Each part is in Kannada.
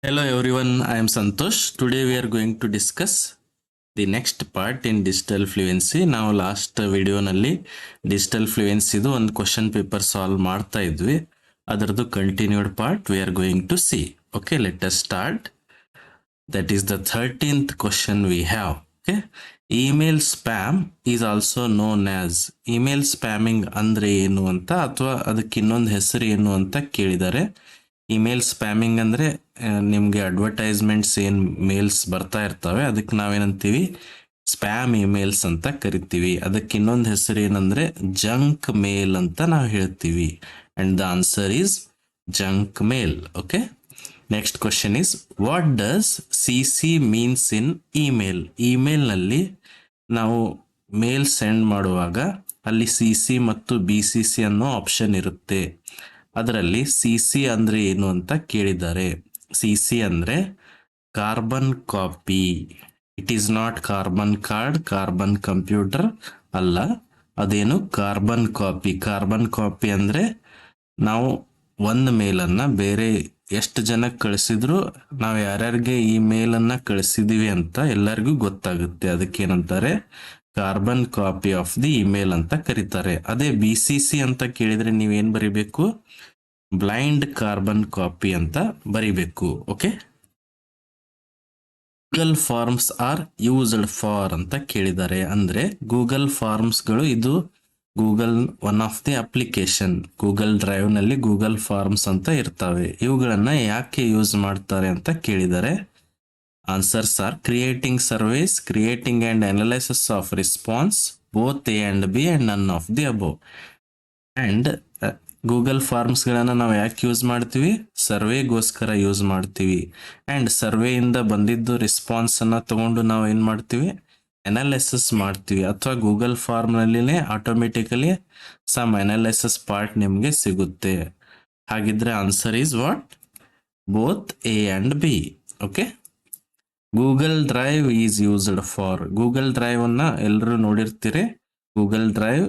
Hello everyone, I am Santosh. Today we are going to discuss the next part in digital fluency. ನಾವು ಲಾಸ್ಟ್ ವಿಡಿಯೋನಲ್ಲಿ ಡಿಜಿಟಲ್ ಫ್ಲೂಯೆನ್ಸಿದು ಒಂದು ಕ್ವಶನ್ ಪೇಪರ್ ಸಾಲ್ವ್ ಮಾಡ್ತಾ ಇದ್ವಿ. ಅದರದ್ದು continued part we are going to see. Okay, let us start. That is the 13th question we have. Okay, email spam is also known as. Email spamming ಅಂದ್ರೆ ಏನು ಅಂತ ಅಥವಾ ಅದಕ್ಕೆ ಇನ್ನೊಂದು ಹೆಸರು ಏನು ಅಂತ ಕೇಳಿದ್ದಾರೆ. ಇಮೇಲ್ ಸ್ಪ್ಯಾಮಿಂಗ್ ಅಂದರೆ ನಿಮಗೆ ಅಡ್ವರ್ಟೈಸ್ಮೆಂಟ್ಸ್ ಏನು ಮೇಲ್ಸ್ ಬರ್ತಾ ಇರ್ತವೆ ಅದಕ್ಕೆ ನಾವೇನಂತೀವಿ ಸ್ಪ್ಯಾಮ್ ಇಮೇಲ್ಸ್ ಅಂತ ಕರಿತೀವಿ. ಅದಕ್ಕೆ ಇನ್ನೊಂದು ಹೆಸರು ಏನಂದರೆ ಜಂಕ್ ಮೇಲ್ ಅಂತ ನಾವು ಹೇಳ್ತೀವಿ. And the answer is junk mail. Okay, next question is what does CC means in email. ಇಮೇಲ್ನಲ್ಲಿ ನಾವು ಮೇಲ್ ಸೆಂಡ್ ಮಾಡುವಾಗ ಅಲ್ಲಿ CC ಮತ್ತು BCC ಅನ್ನೋ ಆಪ್ಷನ್ ಇರುತ್ತೆ. ಅದರಲ್ಲಿ CC ಅಂದರೆ ಏನು ಅಂತ ಕೇಳಿದ್ದಾರೆ. CC ಅಂದರೆ carbon copy. It is not carbon card, carbon computer ಅಲ್ಲ, ಅದೇನು ಕಾರ್ಬನ್ ಕಾಪಿ. ಕಾರ್ಬನ್ ಕಾಪಿ ಅಂದರೆ ನಾವು ಒಂದು ಮೇಲನ್ನು ಬೇರೆ ಎಷ್ಟು ಜನಕ್ಕೆ ಕಳಿಸಿದ್ರು ನಾವು ಯಾರ್ಯಾರಿಗೆ ಈ ಮೇಲನ್ನು ಕಳಿಸಿದೀವಿ ಅಂತ ಎಲ್ಲರಿಗೂ ಗೊತ್ತಾಗುತ್ತೆ. ಅದಕ್ಕೇನಂತಾರೆ carbon copy of the email ಅಂತ ಕರೀತಾರೆ. ಅದೇ BCC ಅಂತ ಕೇಳಿದರೆ ನೀವೇನು ಬರಿಬೇಕು, ಬ್ಲೈಂಡ್ ಕಾರ್ಬನ್ ಕಾಪಿ ಅಂತ ಬರಿಬೇಕು. Okay, Google forms are used for ಅಂತ ಕೇಳಿದ್ದಾರೆ. ಅಂದರೆ ಗೂಗಲ್ ಫಾರ್ಮ್ಸ್ಗಳು ಇದು Google one of the application. Google ಡ್ರೈವ್ನಲ್ಲಿ ಗೂಗಲ್ ಫಾರ್ಮ್ಸ್ ಅಂತ ಇರ್ತವೆ. ಇವುಗಳನ್ನು ಯಾಕೆ ಯೂಸ್ ಮಾಡ್ತಾರೆ ಅಂತ ಕೇಳಿದ್ದಾರೆ. Answers are creating surveys, creating and analysis of response, both A and B and none of the above. And Google ಫಾರ್ಮ್ಸ್ಗಳನ್ನು ನಾವು ಯಾಕೆ ಯೂಸ್ ಮಾಡ್ತೀವಿ, ಸರ್ವೆಗೋಸ್ಕರ ಯೂಸ್ ಮಾಡ್ತೀವಿ. ಆ್ಯಂಡ್ ಸರ್ವೆಯಿಂದ ಬಂದಿದ್ದು ರೆಸ್ಪಾನ್ಸನ್ನು ತಗೊಂಡು ನಾವು ಏನು ಮಾಡ್ತೀವಿ, ಅನಾಲಿಸಿಸ್ ಮಾಡ್ತೀವಿ. ಅಥವಾ ಗೂಗಲ್ ಫಾರ್ಮ್ನಲ್ಲಿನೇ ಆಟೋಮೆಟಿಕಲಿ ಸಮ್ ಅನಾಲಿಸಿಸ್ ಪಾರ್ಟ್ ನಿಮಗೆ ಸಿಗುತ್ತೆ. ಹಾಗಿದ್ರೆ answer is what, both A and B. Okay, Google drive is used for. Google ಡ್ರೈವನ್ನು ಎಲ್ಲರೂ ನೋಡಿರ್ತೀರಿ. Google drive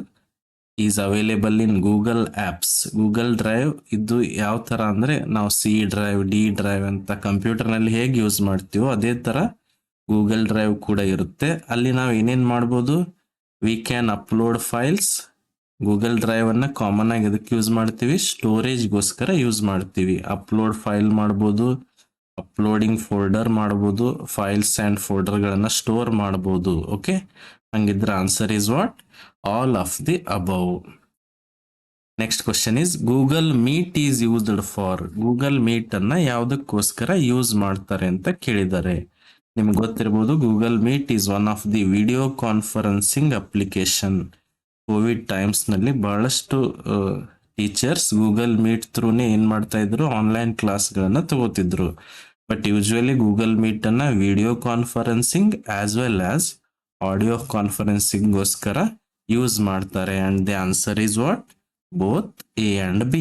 is available in Google apps. Google drive ಇದು ಯಾವ ಥರ ಅಂದರೆ ನಾವು C ಡ್ರೈವ್, D ಡ್ರೈವ್ ಅಂತ ಕಂಪ್ಯೂಟರ್ನಲ್ಲಿ ಹೇಗೆ ಯೂಸ್ ಮಾಡ್ತೀವೋ ಅದೇ ಥರ ಗೂಗಲ್ ಡ್ರೈವ್ ಕೂಡ ಇರುತ್ತೆ. ಅಲ್ಲಿ ನಾವು ಏನೇನು ಮಾಡ್ಬೋದು, we can upload files. Google ಡ್ರೈವನ್ನು ಕಾಮನ್ ಆಗಿ ಅದಕ್ಕೆ ಯೂಸ್ ಮಾಡ್ತೀವಿ, ಸ್ಟೋರೇಜ್ಗೋಸ್ಕರ ಯೂಸ್ ಮಾಡ್ತೀವಿ. ಅಪ್ಲೋಡ್ ಫೈಲ್ ಮಾಡ್ಬೋದು, ಅಪ್ಲೋಡಿಂಗ್ ಫೋಲ್ಡರ್ ಮಾಡ್ಬೋದು, ಫೈಲ್ಸ್ ಆ್ಯಂಡ್ ಫೋಲ್ಡರ್ಗಳನ್ನು ಸ್ಟೋರ್ ಮಾಡ್ಬೋದು. ಓಕೆ, ಹಂಗಿದ್ರೆ answer is what, all of the above. Next question is Google meet is used for. Google ಮೀಟನ್ನು ಯಾವುದಕ್ಕೋಸ್ಕರ ಯೂಸ್ ಮಾಡ್ತಾರೆ ಅಂತ ಕೇಳಿದ್ದಾರೆ. ನಿಮ್ಗೆ ಗೊತ್ತಿರ್ಬೋದು, Google meet is one of the video conferencing application. Covid ಟೈಮ್ಸ್ನಲ್ಲಿ ಬಹಳಷ್ಟು ಟೀಚರ್ಸ್ ಗೂಗಲ್ ಮೀಟ್ ಥ್ರೂನೇ ಏನು ಮಾಡ್ತಾ ಇದ್ರು, ಆನ್ಲೈನ್ ಕ್ಲಾಸ್ಗಳನ್ನು ತಗೋತಿದ್ರು. ಬಟ್ ಯೂಶ್ವಲಿ ಗೂಗಲ್ ಮೀಟನ್ನು video conferencing as well as audio ಕಾನ್ಫರೆನ್ಸಿಂಗ್ಗೋಸ್ಕರ ಯೂಸ್ ಮಾಡ್ತಾರೆ. And the answer is what, both A and B.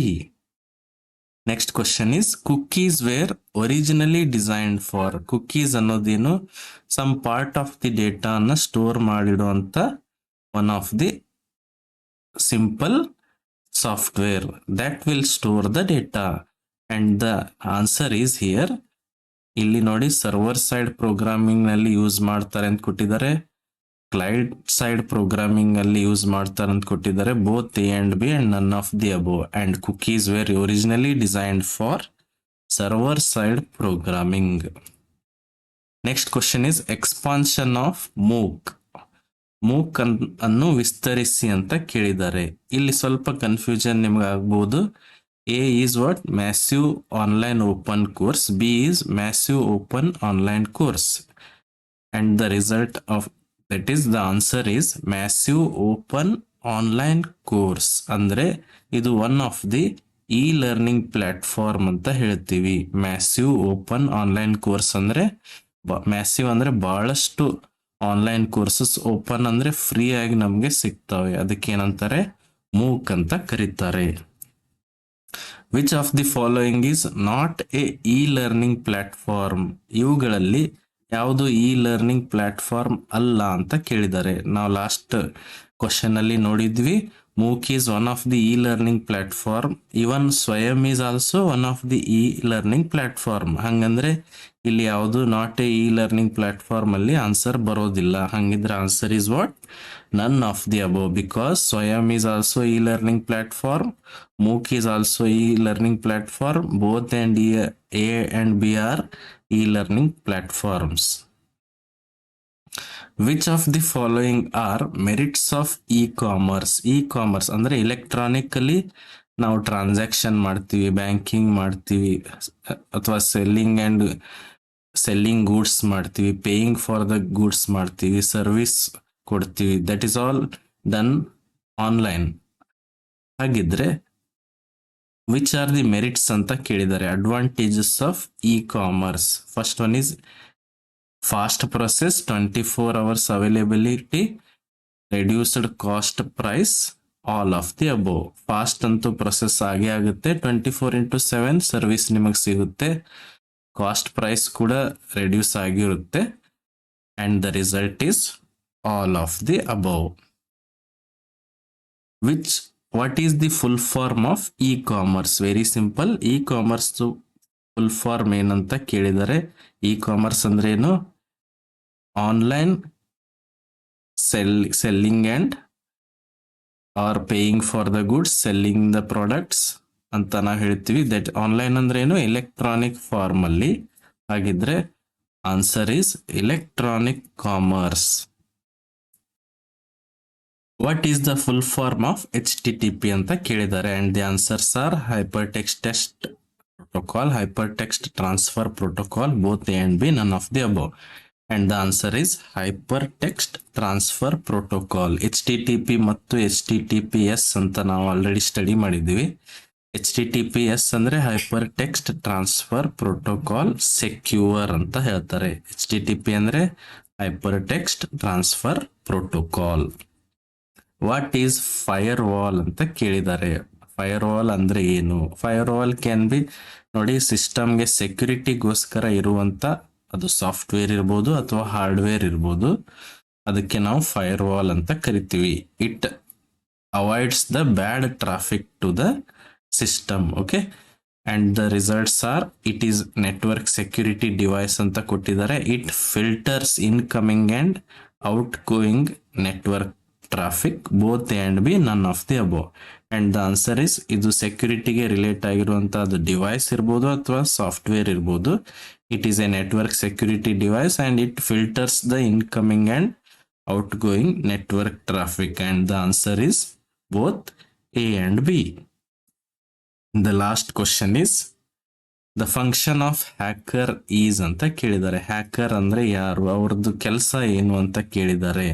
Next question is cookies were originally designed for. Cookies ಅನ್ನೋದೇನು, ಸಮ್ ಪಾರ್ಟ್ ಆಫ್ ದಿ ಡೇಟಾನ ಸ್ಟೋರ್ ಮಾಡಿಡುವಂಥ one of the simple software that will store the data. And the answer is here. ಇಲ್ಲಿ ನೋಡಿ, ಸರ್ವರ್ ಸೈಡ್ ಪ್ರೋಗ್ರಾಮಿಂಗ್ನಲ್ಲಿ ಯೂಸ್ ಮಾಡ್ತಾರೆ ಅಂತ ಕೊಟ್ಟಿದ್ದಾರೆ, ಕ್ಲೈಂಟ್ ಸೈಡ್ ಪ್ರೋಗ್ರಾಮಿಂಗ್ ಅಲ್ಲಿ ಯೂಸ್ ಮಾಡ್ತಾರೆ ಅಂತ ಕೊಟ್ಟಿದ್ದಾರೆ. Both A and B and none of the above. And cookies were originally designed for server side programming. Next question is expansion of MOOC. MOOC ಅನ್ನು ವಿಸ್ತರಿಸಿ ಅಂತ ಕೇಳಿದ್ದಾರೆ. ಇಲ್ಲಿ ಸ್ವಲ್ಪ ಕನ್ಫ್ಯೂಷನ್ ನಿಮ್ಗೆ ಆಗ್ಬೋದು. A is what, massive online open course. B is massive open online course. And the result of that is, the answer is massive open online course. ಅಂದರೆ ಇದು one of the learning platform ಅಂತ ಹೇಳ್ತೀವಿ. ಮ್ಯಾಸಿವ್ ಓಪನ್ ಆನ್ಲೈನ್ ಕೋರ್ಸ್ ಅಂದರೆ ಮ್ಯಾಸಿವ್ ಅಂದರೆ ಭಾಳಷ್ಟು ಆನ್ಲೈನ್ ಕೋರ್ಸಸ್, ಓಪನ್ ಅಂದರೆ ಫ್ರೀ ಆಗಿ ನಮಗೆ ಸಿಗ್ತವೆ. ಅದಕ್ಕೆ ಏನಂತಾರೆ, MOOC ಅಂತ ಕರೀತಾರೆ. Which of the following is not A learning platform. ಇವುಗಳಲ್ಲಿ ಯಾವುದು ಲರ್ನಿಂಗ್ ಪ್ಲಾಟ್ಫಾರ್ಮ್ ಅಲ್ಲ ಅಂತ ಕೇಳಿದ್ದಾರೆ. ನಾವು ಲಾಸ್ಟ್ ಕ್ವಶನ್ ಅಲ್ಲಿ ನೋಡಿದ್ವಿ, MOOC is one of the e-learning platform. Even Swayam is also one of the e-learning platform. ಹಂಗಂದ್ರೆ ಇಲ್ಲಿ ಯಾವುದು ನಾಟ್ ಎ e-learning platform ಅಲ್ಲಿ ಆನ್ಸರ್ ಬರೋದಿಲ್ಲ. ಹಂಗಿದ್ರೆ answer is what? None of the above, because Swayam is also e-learning platform. MOOC is also e-learning platform. Both and A and B are e-learning platforms. Which of the following are merits of e-commerce? E-commerce ಅಂದ್ರೆ ಎಲೆಕ್ಟ್ರಾನಿಕಲಿ ನಾವು ಟ್ರಾನ್ಸಾಕ್ಷನ್ ಮಾಡ್ತೀವಿ, ಬ್ಯಾಂಕಿಂಗ್ ಮಾಡ್ತೀವಿ, ಅಥವಾ ಸೆಲ್ಲಿಂಗ್ ಗೂಡ್ಸ್ ಮಾಡ್ತೀವಿ, ಪೇಯಿಂಗ್ ಫಾರ್ ದ ಗೂಡ್ಸ್ ಮಾಡ್ತೀವಿ, ಸರ್ವಿಸ್ ಕೊಡ್ತೀವಿ. That is all done online. ಹಾಗಿದ್ರೆ ವಿಚ್ ಆರ್ ದಿ ಮೆರಿಟ್ಸ್ ಅಂತ ಕೇಳಿದ್ದಾರೆ. Advantages of e-commerce. First one is fast process, 24 hours availability, reduced cost price, all of the above. Fast ಅಂತೂ ಪ್ರೊಸೆಸ್ ಆಗೇ ಆಗುತ್ತೆ, 24x7 ಸರ್ವಿಸ್ ನಿಮಗೆ ಸಿಗುತ್ತೆ, ಕಾಸ್ಟ್ ಪ್ರೈಸ್ ಕೂಡ ರೆಡ್ಯೂಸ್ ಆಗಿರುತ್ತೆ, and the result is all of the above. What is the full form of e-commerce? Very simple. E-commerce full form ಏನಂತ ಕೇಳಿದರೆ, ಇ-ಕಾಮರ್ಸ್ ಅಂದ್ರೆ ಏನು? Online selling and or paying for the goods, selling the products ಅಂತ ನಾವು ಹೇಳ್ತೀವಿ. ದಟ್ ಆನ್ಲೈನ್ ಅಂದ್ರೆ ಏನು? ಎಲೆಕ್ಟ್ರಾನಿಕ್ ಫಾರ್ಮ್ ಅಲ್ಲಿ. ಹಾಗಿದ್ರೆ answer is electronic commerce. What is the full form of HTTP ಅಂತ ಕೇಳಿದ್ದಾರೆ, and the answers are hyper text protocol, hypertext transfer protocol, both A and B, none of the above. And the answer is hypertext transfer protocol. HTTP ಮತ್ತು HTTPS ಅಂತ ನಾವು ಆಲ್ರೆಡಿ ಸ್ಟಡಿ ಮಾಡಿದ್ವಿ. HTTPS ಅಂದ್ರೆ hypertext transfer protocol secure ಅಂತ ಹೇಳ್ತಾರೆ. HTTP ಅಂದ್ರೆ hypertext transfer protocol. What is firewall ಅಂತ ಕೇಳಿದ್ದಾರೆ. ಫೈರ್ವಾಲ್ ಅಂದ್ರೆ ಏನು? ಫೈರ್ವಾಲ್ ಕ್ಯಾನ್ ಬಿ, ನೋಡಿ, ಸಿಸ್ಟಮ್ಗೆ ಸೆಕ್ಯೂರಿಟಿಗೋಸ್ಕರ ಇರುವಂತ, ಅದು ಸಾಫ್ಟ್ವೇರ್ ಇರ್ಬೋದು ಅಥವಾ ಹಾರ್ಡ್ವೇರ್ ಇರ್ಬೋದು, ಅದಕ್ಕೆ ನಾವು ಫೈರ್ವಾಲ್ ಅಂತ ಕರಿತೀವಿ. It avoids the bad traffic to the system. Okay, and the results are, it is network security device ಅಂತ ಕೊಟ್ಟಿದ್ದಾರೆ. It filters incoming and outgoing network traffic, both A and B, none of the above. And the answer is, ಇದು ಸೆಕ್ಯೂರಿಟಿಗೆ ರಿಲೇಟ್ ಆಗಿರುವಂತಹ ಡಿವೈಸ್ ಇರ್ಬೋದು ಅಥವಾ ಸಾಫ್ಟ್ವೇರ್ ಇರ್ಬೋದು. It is a network security device and it filters the incoming and outgoing network traffic. And the answer is both A and B. The last question is the function of hacker is ಅಂತ ಕೇಳಿದ್ದಾರೆ. ಹ್ಯಾಕರ್ ಅಂದ್ರೆ ಯಾರು? ಅವ್ರದ್ದು ಕೆಲಸ ಏನು ಅಂತ ಕೇಳಿದ್ದಾರೆ.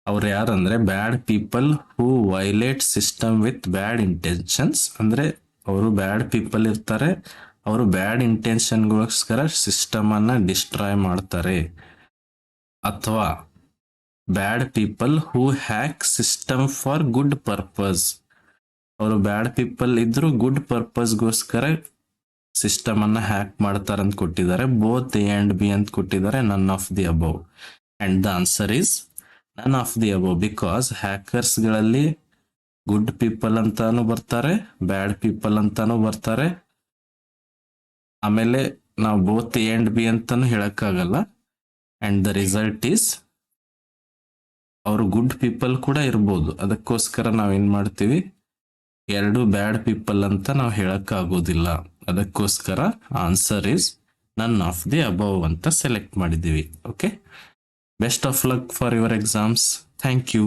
ಅವ್ರು ಯಾರಂದ್ರೆ bad people who violate system with bad intentions. ಅಂದ್ರೆ ಅವರು ಬ್ಯಾಡ್ ಪೀಪಲ್ ಇರ್ತಾರೆ, ಅವರು ಬ್ಯಾಡ್ ಇಂಟೆನ್ಷನ್ಗೋಸ್ಕರ ಸಿಸ್ಟಮ್ ಅನ್ನ ಡಿಸ್ಟ್ರಾಯ್ ಮಾಡ್ತಾರೆ. ಅಥವಾ bad people who hack system for good purpose. ಅವರು ಬ್ಯಾಡ್ ಪೀಪಲ್ ಇದ್ರು ಗುಡ್ ಪರ್ಪಸ್ಗೋಸ್ಕರ ಸಿಸ್ಟಮ್ ಅನ್ನ ಹ್ಯಾಕ್ ಮಾಡ್ತಾರೆ ಅಂತ ಕೊಟ್ಟಿದ್ದಾರೆ. ಬೋತ್ ಎ ಅಂಡ್ ಬಿ ಅಂತ ಕೊಟ್ಟಿದ್ದಾರೆ, ನನ್ of the above. And the answer is none of the above, because hackers ಗಳಲ್ಲಿ ಗುಡ್ ಪೀಪಲ್ ಅಂತಾನು ಬರ್ತಾರೆ, ಬ್ಯಾಡ್ ಪೀಪಲ್ ಅಂತಾನು ಬರ್ತಾರೆ. ಆಮೇಲೆ ನಾವು ಬೋತ್ ಎ ಅಂಡ್ ಬಿ ಅಂತಾನು ಹೇಳಕ್ಕಾಗಲ್ಲ. ಅಂಡ್ ದ ರಿಸಲ್ಟ್ ಈಸ್, ಅವರು ಗುಡ್ ಪೀಪಲ್ ಕೂಡ ಇರ್ಬೋದು. ಅದಕ್ಕೋಸ್ಕರ ನಾವೇನ್ ಮಾಡ್ತೀವಿ, ಎರಡು ಬ್ಯಾಡ್ ಪೀಪಲ್ ಅಂತ ನಾವು ಹೇಳಕ್ ಆಗೋದಿಲ್ಲ. ಅದಕ್ಕೋಸ್ಕರ answer is none of the above ಅಂತ ಸೆಲೆಕ್ಟ್ ಮಾಡಿದ್ದೀವಿ. Okay, best of luck for your exams. Thank you.